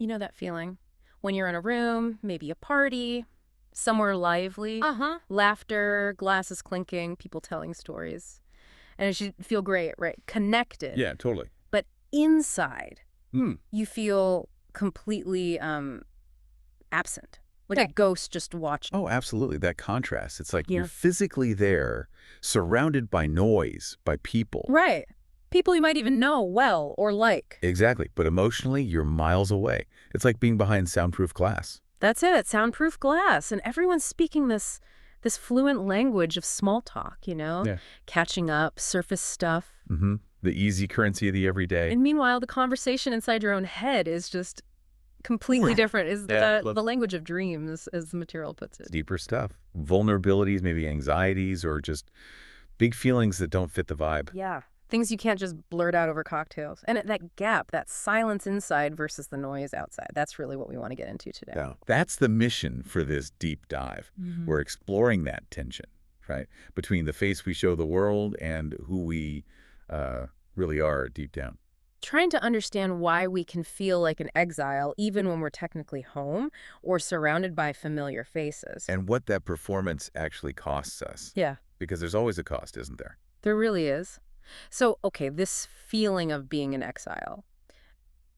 You know that feeling? When you're in a room, maybe a party, somewhere lively, Uh-huh. laughter, glasses clinking, people telling stories. And it should feel great, right? Connected. Yeah, totally. But inside, Hmm. you feel completely absent. Like Yeah. a ghost just watching. Oh, absolutely. That contrast. It's like you're Yeah. physically there, surrounded by noise, by people. Right. People you might even know well or like. Exactly. But emotionally, you're miles away. It's like being behind soundproof glass. That's it, soundproof glass. And everyone's speaking this fluent language of small talk, Yeah. catching up, surface stuff. Mm-hmm. The easy currency of the everyday. And meanwhile, the conversation inside your own head is just completely different, is Yeah. the language of dreams, as the material puts It's it. deeper stuff. Vulnerabilities, maybe anxieties, or just big feelings that don't fit the vibe. Yeah. Things you can't just blurt out over cocktails. And that gap, that silence inside versus the noise outside, that's really what we want to get into today. Yeah. That's the mission for this deep dive. Mhm. We're exploring that tension, right, between the face we show the world and who we really are deep down. Trying to understand why we can feel like an exile even when we're technically home or surrounded by familiar faces. And what that performance actually costs us. Yeah, Because there's always a cost, isn't there? there really is. So, okay, this feeling of being in exile,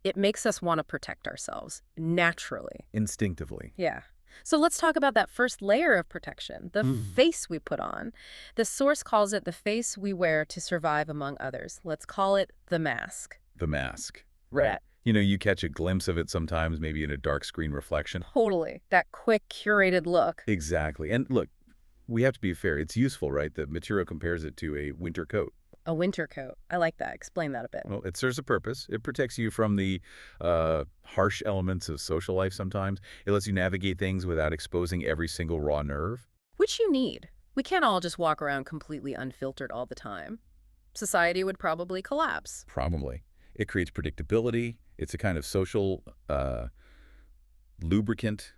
it makes us want to protect ourselves naturally. Instinctively. Yeah. So let's talk about that first layer of protection, the face we put on. The source calls it the face we wear to survive among others. Let's call it the mask. The mask. Right. You catch a glimpse of it sometimes, maybe in a dark screen reflection. Totally. That quick, curated look. Exactly. And look, we have to be fair. It's useful, right? The material compares it to a winter coat. A winter coat. I like that. Explain that a bit. Well, it serves a purpose. It protects you from the harsh elements of social life sometimes. It lets you navigate things without exposing every single raw nerve. Which you need. We can't all just walk around completely unfiltered all the time. Society would probably collapse. Probably. It creates predictability. It's a kind of social lubricant,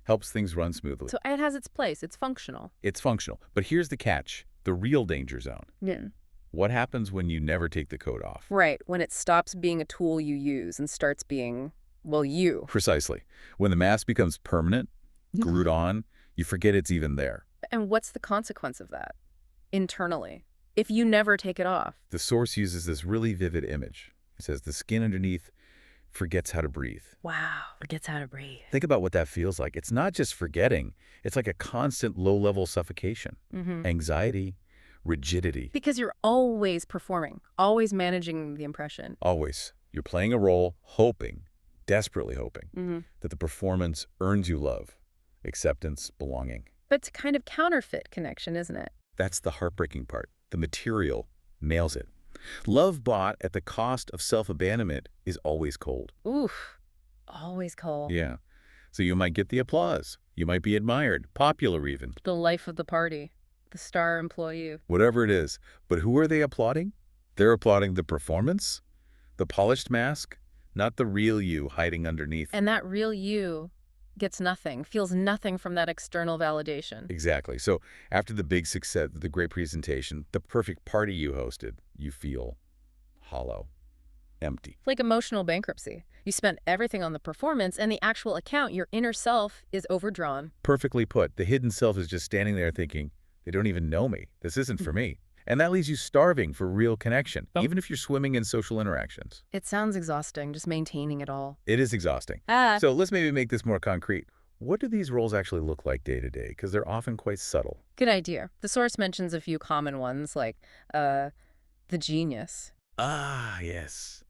helps things run smoothly. So it has its place. It's functional. It's functional. But here's the catch, the real danger zone. Yeah. What happens when you never take the coat off? Right. When it stops being a tool you use and starts being, well, you. Precisely. When the mask becomes permanent, glued on, you forget it's even there. And what's the consequence of that? Internally. If you never take it off. The source uses this really vivid image. It says the skin underneath forgets how to breathe. Wow. Forgets how to breathe. Think about what that feels like. It's not just forgetting. It's like a constant low-level suffocation, anxiety, rigidity. Because you're always performing, always managing the impression. Always. You're playing a role, hoping, desperately hoping, that the performance earns you love, acceptance, belonging. But it's a kind of counterfeit connection, isn't it? That's the heartbreaking part. The material nails it. Love bought at the cost of self-abandonment is always cold. Oof. Always cold. Yeah. So you might get the applause. You might be admired, popular even. The life of the party. The star employee. Whatever it is. But who are they applauding? They're applauding the performance, the polished mask, not the real you hiding underneath. And that real you gets nothing, feels nothing from that external validation. Exactly. So after the big success, the great presentation, the perfect party you hosted, you feel hollow, empty. Like emotional bankruptcy. You spent everything on the performance, and the actual account, your inner self, is overdrawn. Perfectly put. The hidden self is just standing there thinking, they don't even know me. This isn't for me. And that leaves you starving for real connection, even if you're swimming in social interactions. It sounds exhausting, just maintaining it all. It is exhausting. So let's maybe make this more concrete. What do these roles actually look like day to day? Because they're often quite subtle. Good idea. The source mentions a few common ones, like the genius. Ah, yes.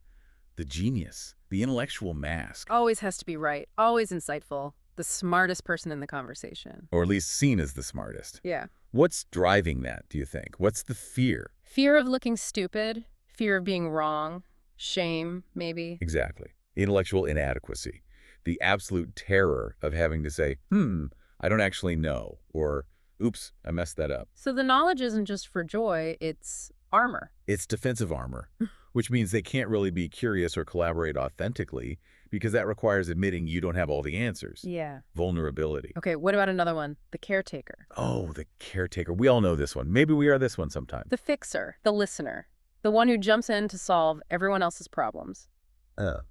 The genius. The intellectual mask. Always has to be right, always insightful, the smartest person in the conversation. Or at least seen as the smartest. Yeah. What's driving that, do you think? What's the fear? Fear of looking stupid, fear of being wrong, shame, maybe. Exactly. Intellectual inadequacy. The absolute terror of having to say, I don't actually know, or oops, I messed that up. So the knowledge isn't just for joy, it's armor. It's defensive armor, which means they can't really be curious or collaborate authentically because that requires admitting you don't have all the answers. Yeah. Vulnerability. Okay, what about another one? The caretaker. Oh, the caretaker. We all know this one. Maybe we are this one sometime. The fixer, the listener, the one who jumps in to solve everyone else's problems,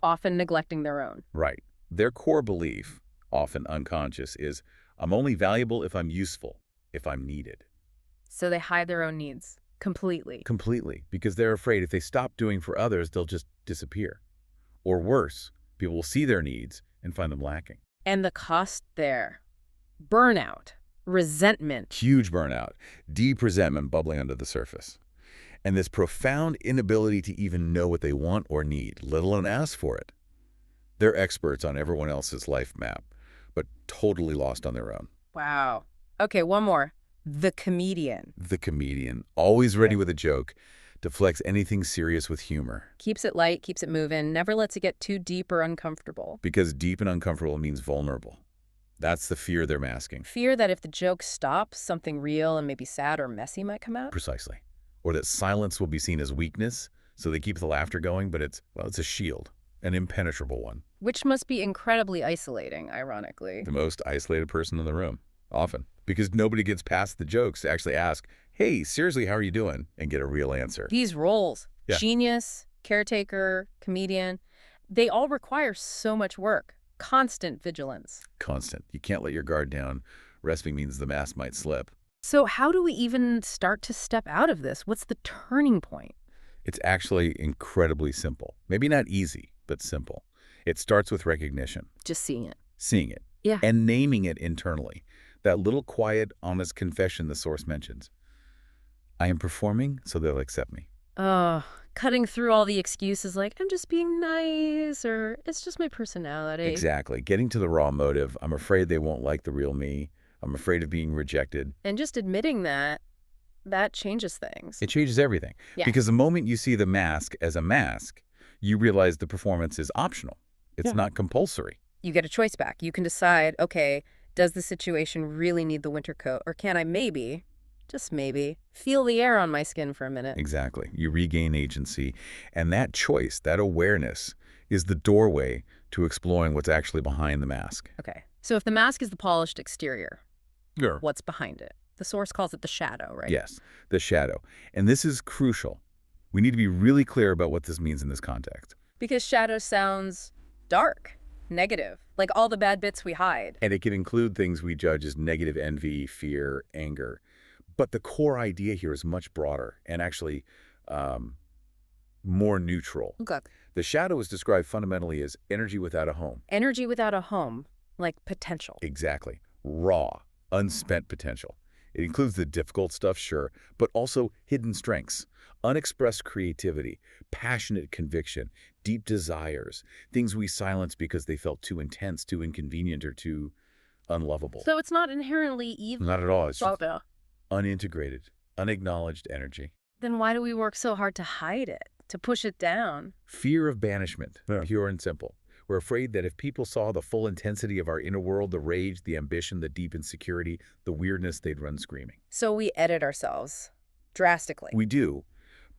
often neglecting their own. Right. Their core belief, often unconscious, is I'm only valuable if I'm useful, if I'm needed. So they hide their own needs completely. Completely, because they're afraid if they stop doing for others, they'll just disappear. Or worse, people will see their needs and find them lacking. And the cost there, burnout, resentment. Huge burnout, deep resentment bubbling under the surface. And this profound inability to even know what they want or need, let alone ask for it. They're experts on everyone else's life map, but totally lost on their own. Wow. Okay, one more. The comedian. The comedian, always ready with a joke, deflects anything serious with humor. Keeps it light, keeps it moving, never lets it get too deep or uncomfortable. Because deep and uncomfortable means vulnerable. That's the fear they're masking. Fear that if the joke stops, something real and maybe sad or messy might come out? Precisely. Or that silence will be seen as weakness, so they keep the laughter going, but it's a shield, an impenetrable one. Which must be incredibly isolating, ironically. The most isolated person in the room, often. Because nobody gets past the jokes to actually ask, hey, seriously, how are you doing? And get a real answer. These roles, Yeah. genius, caretaker, comedian, they all require so much work, constant vigilance. Constant. You can't let your guard down. Resting means the mask might slip. So how do we even start to step out of this? What's the turning point? It's actually incredibly simple. Maybe not easy, but simple. It starts with recognition, Just seeing it. seeing it, Yeah. and naming it internally. That little quiet, honest confession the source mentions. I am performing, so they'll accept me. Cutting through all the excuses like, I'm just being nice, or it's just my personality. Exactly. Getting to the raw motive. I'm afraid they won't like the real me. I'm afraid of being rejected. And just admitting that changes things. It changes everything. Yeah. Because the moment you see the mask as a mask, you realize the performance is optional. It's not compulsory. You get a choice back. You can decide, okay, does the situation really need the winter coat? Or can I maybe, just maybe, feel the air on my skin for a minute? Exactly. You regain agency. And that choice, that awareness, is the doorway to exploring what's actually behind the mask. Okay. So if the mask is the polished exterior, Sure. what's behind it? The source calls it the shadow, right? Yes, the shadow. And this is crucial. We need to be really clear about what this means in this context. Because shadow sounds dark, negative, like all the bad bits we hide. And it can include things we judge as negative envy, fear, anger. But the core idea here is much broader and actually more neutral. Okay. The shadow is described fundamentally as energy without a home. Energy without a home, like potential. Exactly. Raw, unspent potential. It includes the difficult stuff, sure, but also hidden strengths, unexpressed creativity, passionate conviction, deep desires, things we silence because they felt too intense, too inconvenient, or too unlovable. So it's not inherently evil. Not at all. It's just Okay. unintegrated, unacknowledged energy. Then why do we work so hard to hide it, to push it down? Fear of banishment, pure and simple. We're afraid that if people saw the full intensity of our inner world, the rage, the ambition, the deep insecurity, the weirdness, they'd run screaming. So we edit ourselves drastically. We do.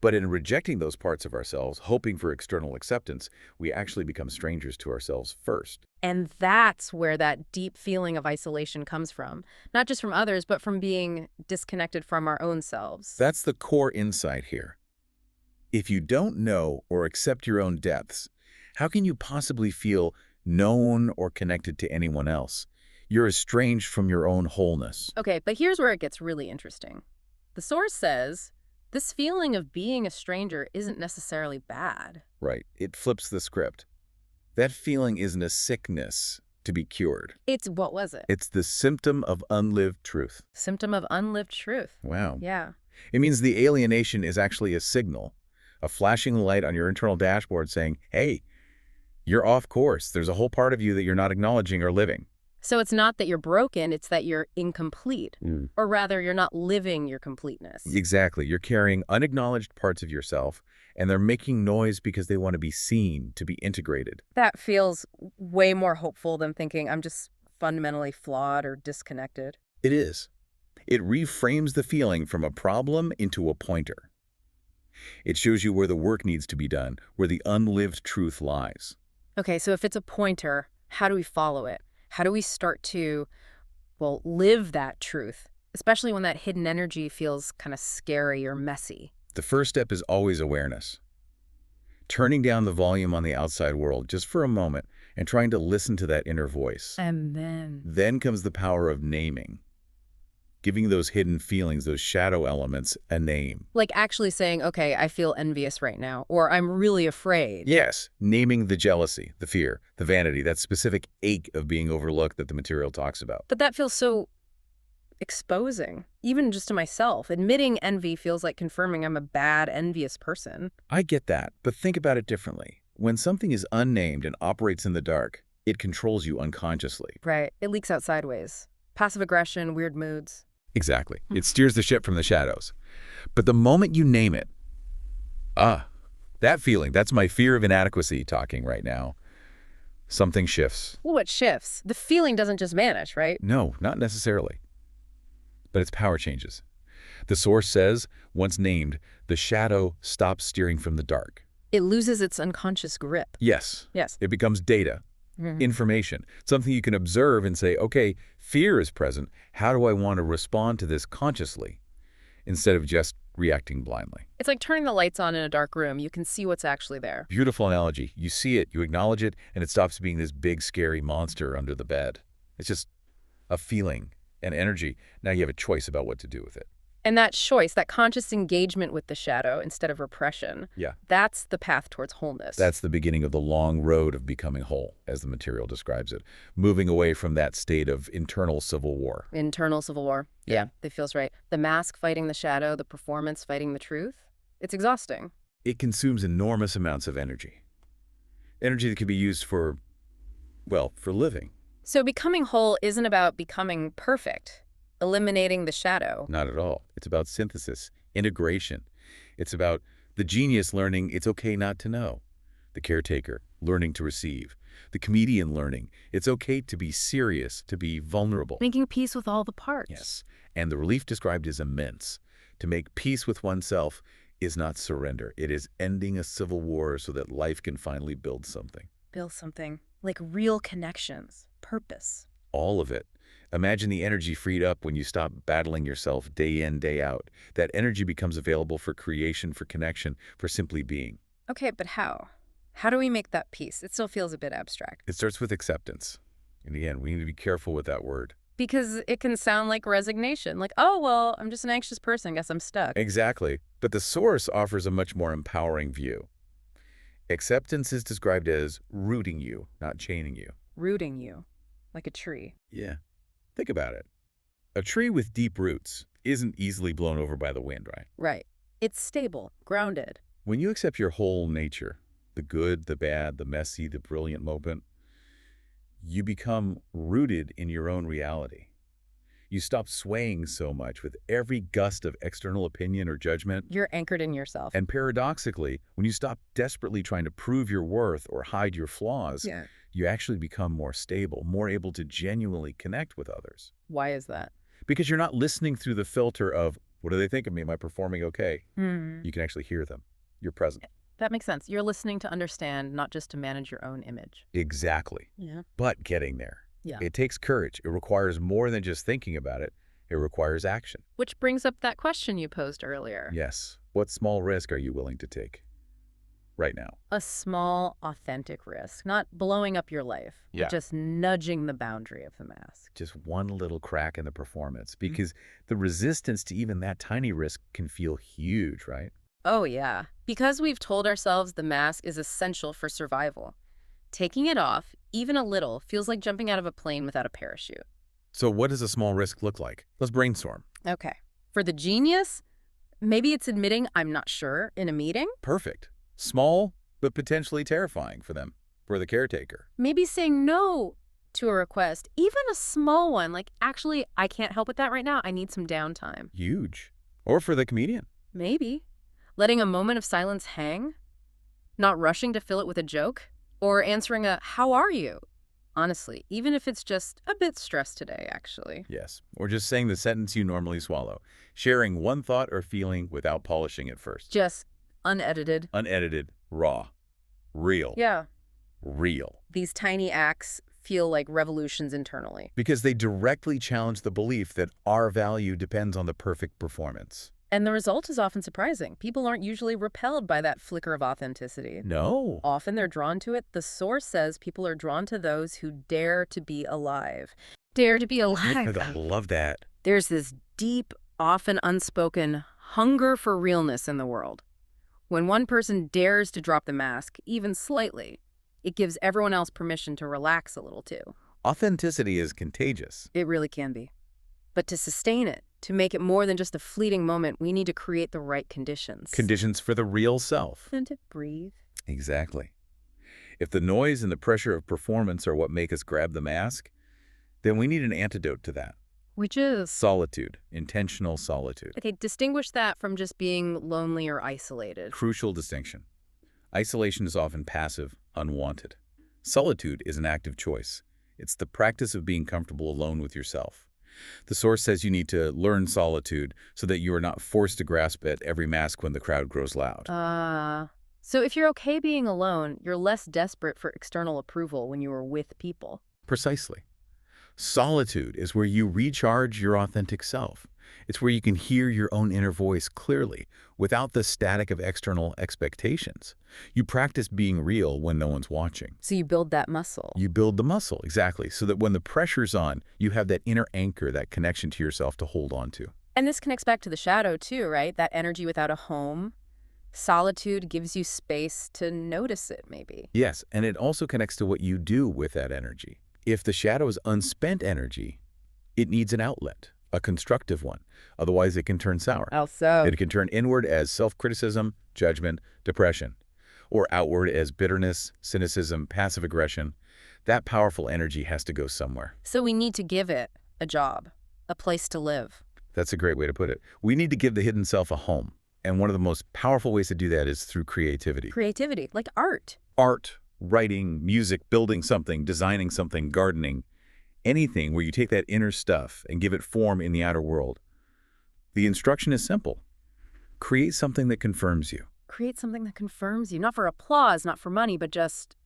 But in rejecting those parts of ourselves, hoping for external acceptance, we actually become strangers to ourselves first. And that's where that deep feeling of isolation comes from. Not just from others, but from being disconnected from our own selves. That's the core insight here. If you don't know or accept your own depths, how can you possibly feel known or connected to anyone else? You're estranged from your own wholeness. Okay, but here's where it gets really interesting. The source says, this feeling of being a stranger isn't necessarily bad. Right. It flips the script. That feeling isn't a sickness to be cured. What was it? It's the symptom of unlived truth. Symptom of unlived truth. Wow. Yeah. It means the alienation is actually a signal, a flashing light on your internal dashboard saying, hey, you're off course. There's a whole part of you that you're not acknowledging or living. So it's not that you're broken, it's that you're incomplete. Or rather, you're not living your completeness. Exactly. You're carrying unacknowledged parts of yourself, and they're making noise because they want to be seen, to be integrated. That feels way more hopeful than thinking I'm just fundamentally flawed or disconnected. It is. It reframes the feeling from a problem into a pointer. It shows you where the work needs to be done, where the unlived truth lies. Okay, so if it's a pointer, how do we follow it? How do we start to, well, live that truth, especially when that hidden energy feels kind of scary or messy? The first step is always awareness. Turning down the volume on the outside world just for a moment and trying to listen to that inner voice. And then, Then comes the power of naming, giving those hidden feelings, those shadow elements, a name. like actually saying, okay, I feel envious right now, or I'm really afraid. Yes, naming the jealousy, the fear, the vanity, that specific ache of being overlooked that the material talks about. But that feels so exposing, even just to myself. Admitting envy feels like confirming I'm a bad, envious person. I get that, but think about it differently. When something is unnamed and operates in the dark, it controls you unconsciously. Right. It leaks out sideways. Passive aggression, weird moods. Exactly. It steers the ship from the shadows. But the moment you name it, that feeling, that's my fear of inadequacy talking right now. Something shifts. Well, what shifts? The feeling doesn't just vanish, right? No, not necessarily. But its power changes. The source says, once named, the shadow stops steering from the dark. It loses its unconscious grip. Yes. Yes. It becomes data, information, something you can observe and say, okay, fear is present. How do I want to respond to this consciously instead of just reacting blindly? It's like turning the lights on in a dark room. You can see what's actually there. Beautiful analogy. You see it, you acknowledge it, and it stops being this big, scary monster under the bed. It's just a feeling and energy. Now you have a choice about what to do with it. And that choice, that conscious engagement with the shadow instead of repression, Yeah. that's the path towards wholeness. That's the beginning of the long road of becoming whole, as the material describes it, moving away from that state of internal civil war. Internal civil war. Yeah, that feels right. The mask fighting the shadow, the performance fighting the truth. It's exhausting. It consumes enormous amounts of energy. Energy that can be used for, well, for living. So becoming whole isn't about becoming perfect, eliminating the shadow. Not at all. It's about synthesis, integration. It's about the genius learning it's okay not to know, the caretaker learning to receive, the comedian learning it's okay to be serious, to be vulnerable. Making peace with all the parts. Yes, and the relief described is immense. To make peace with oneself is not surrender. It is ending a civil war so that life can finally build something. Build something. Like real connections. Purpose. All of it. Imagine the energy freed up when you stop battling yourself day in, day out. That energy becomes available for creation, for connection, for simply being. Okay, but how? How do we make that peace? It still feels a bit abstract. It starts with acceptance. And again, we need to be careful with that word. Because it can sound like resignation. Like, oh, well, I'm just an anxious person. Guess I'm stuck. Exactly. But the source offers a much more empowering view. Acceptance is described as rooting you, not chaining you. Rooting you. Like a tree. Yeah. Think about it. A tree with deep roots isn't easily blown over by the wind, right? Right. It's stable, grounded. When you accept your whole nature, the good, the bad, the messy, the brilliant moment, you become rooted in your own reality. You stop swaying so much with every gust of external opinion or judgment. You're anchored in yourself. And paradoxically, when you stop desperately trying to prove your worth or hide your flaws, you actually become more stable, more able to genuinely connect with others. Why is that? Because you're not listening through the filter of, what do they think of me? Am I performing okay? You can actually hear them. You're present. That makes sense. You're listening to understand, not just to manage your own image. Exactly. Yeah. But getting there. Yeah. It takes courage. It requires more than just thinking about it. It requires action. Which brings up that question you posed earlier. Yes. What small risk are you willing to take right now? A small, authentic risk. Not blowing up your life. Yeah. But just nudging the boundary of the mask. Just one little crack in the performance. Because the resistance to even that tiny risk can feel huge, right? Oh, yeah. Because we've told ourselves the mask is essential for survival. Taking it off, even a little, feels like jumping out of a plane without a parachute. So what does a small risk look like? Let's brainstorm. Okay. For the genius, maybe it's admitting I'm not sure in a meeting. Perfect. Small, but potentially terrifying for them, for the caretaker. Maybe saying no to a request, even a small one, like, actually, I can't help with that right now. I need some downtime. Huge. Or for the comedian. Maybe. Letting a moment of silence hang. Not rushing to fill it with a joke. Or answering a, how are you? Honestly, even if it's just a bit stressed today, actually. Yes. Or just saying the sentence you normally swallow. Sharing one thought or feeling without polishing it first. Just unedited. Unedited, raw, real. Yeah. Real. These tiny acts feel like revolutions internally. Because they directly challenge the belief that our value depends on the perfect performance. And the result is often surprising. People aren't usually repelled by that flicker of authenticity. No. Often they're drawn to it. The source says people are drawn to those who dare to be alive. Dare to be alive. I love that. There's this deep, often unspoken hunger for realness in the world. When one person dares to drop the mask, even slightly, it gives everyone else permission to relax a little too. Authenticity is contagious. It really can be. But to sustain it, to make it more than just a fleeting moment, we need to create the right conditions. Conditions for the real self. And to breathe. Exactly. If the noise and the pressure of performance are what make us grab the mask, then we need an antidote to that. Which is? Solitude. Intentional solitude. Okay, distinguish that from just being lonely or isolated. Crucial distinction. Isolation is often passive, unwanted. Solitude is an active choice. It's the practice of being comfortable alone with yourself. The source says you need to learn solitude so that you are not forced to grasp at every mask when the crowd grows loud. So if you're okay being alone, you're less desperate for external approval when you are with people. Precisely. Solitude is where you recharge your authentic self. It's where you can hear your own inner voice clearly, without the static of external expectations. You practice being real when no one's watching. So you build that muscle. You build the muscle, exactly, so that when the pressure's on, you have that inner anchor, that connection to yourself to hold on to. And this connects back to the shadow too, right? That energy without a home. Solitude gives you space to notice it, maybe. Yes, and it also connects to what you do with that energy. If the shadow is unspent energy, it needs an outlet, a constructive one. Otherwise, it can turn sour. How so? It can turn inward as self-criticism, judgment, depression, or outward as bitterness, cynicism, passive aggression. That powerful energy has to go somewhere. So we need to give it a job, a place to live. That's a great way to put it. We need to give the hidden self a home. And one of the most powerful ways to do that is through creativity. Creativity, like art. Art, writing, music, building something, designing something, gardening, anything where you take that inner stuff and give it form in the outer world. The instruction is simple. Create something that confirms you. Create something that confirms you, not for applause, not for money, but just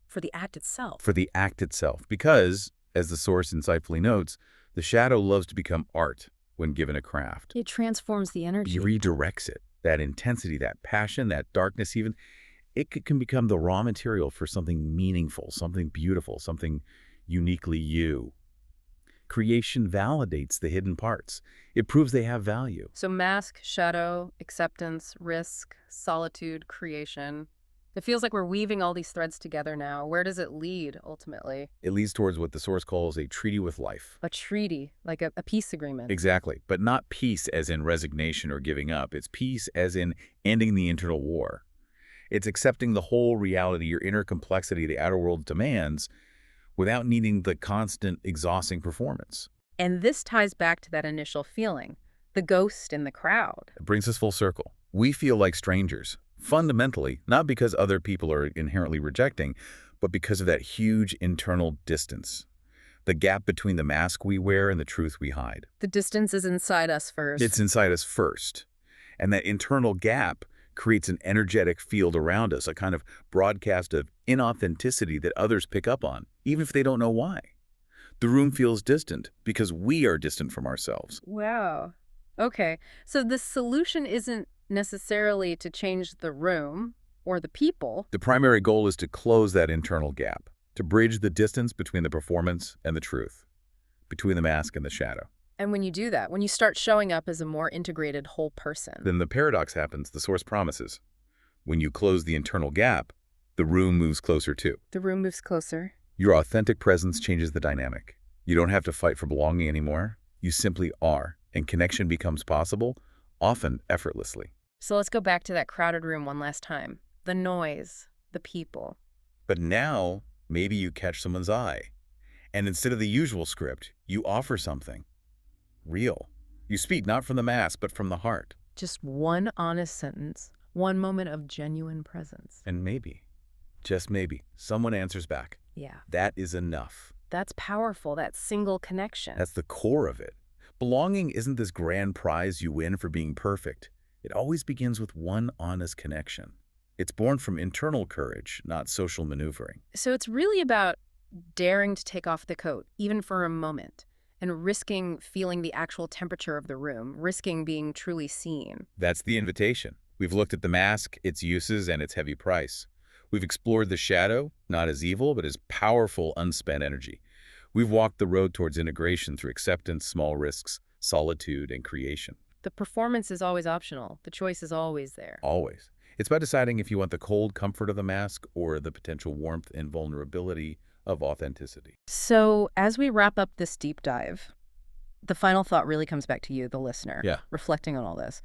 for the act itself. For the act itself. Because, as the source insightfully notes, the shadow loves to become art when given a craft. It transforms the energy. It redirects it. That intensity, that passion, that darkness even, can become the raw material for something meaningful, something beautiful, something uniquely you. Creation validates the hidden parts. It proves they have value. So mask, shadow, acceptance, risk, solitude, creation. It feels like we're weaving all these threads together now. Where does it lead, ultimately? It leads towards what the source calls a treaty with life. A treaty, like a peace agreement. Exactly, but not peace as in resignation or giving up. It's peace as in ending the internal war. It's accepting the whole reality, your inner complexity the outer world demands, without needing the constant, exhausting performance. And this ties back to that initial feeling, the ghost in the crowd. It brings us full circle. We feel like strangers, fundamentally, not because other people are inherently rejecting, but because of that huge internal distance. The gap between the mask we wear and the truth we hide. The distance is inside us first. It's inside us first. And that internal gap creates an energetic field around us, a kind of broadcast of inauthenticity that others pick up on, even if they don't know why. The room feels distant because we are distant from ourselves. Wow. Okay, so the solution isn't necessarily to change the room or the people. The primary goal is to close that internal gap, to bridge the distance between the performance and the truth, between the mask and the shadow. And when you do that, when you start showing up as a more integrated whole person, Then the paradox happens, the source promises. When you close the internal gap, the room moves closer too. the room moves closer. Your authentic presence changes the dynamic. You don't have to fight for belonging anymore. You simply are, and connection becomes possible, often effortlessly. So let's go back to that crowded room one last time. The noise, the people. But now, maybe you catch someone's eye. And instead of the usual script, you offer something real. You speak not from the mask, but from the heart. Just one honest sentence, one moment of genuine presence. And maybe, just maybe, someone answers back. Yeah, That is enough. that's powerful, that single connection. That's the core of it. Belonging isn't this grand prize you win for being perfect. It always begins with one honest connection. It's born from internal courage, not social maneuvering. So it's really about daring to take off the coat, even for a moment, and risking feeling the actual temperature of the room, risking being truly seen. That's the invitation. We've looked at the mask, its uses, and its heavy price. We've explored the shadow, not as evil, but as powerful, unspent energy. We've walked the road towards integration through acceptance, small risks, solitude, and creation. The performance is always optional. The choice is always there. Always. It's about deciding if you want the cold comfort of the mask or the potential warmth and vulnerability of authenticity. So, as we wrap up this deep dive, the final thought really comes back to you, the listener, Yeah. reflecting on all this.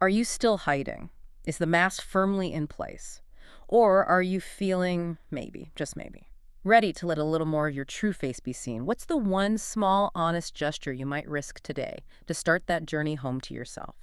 Are you still hiding? Is the mask firmly in place? Or are you feeling, maybe, just maybe, ready to let a little more of your true face be seen? What's the one small, honest gesture you might risk today to start that journey home to yourself?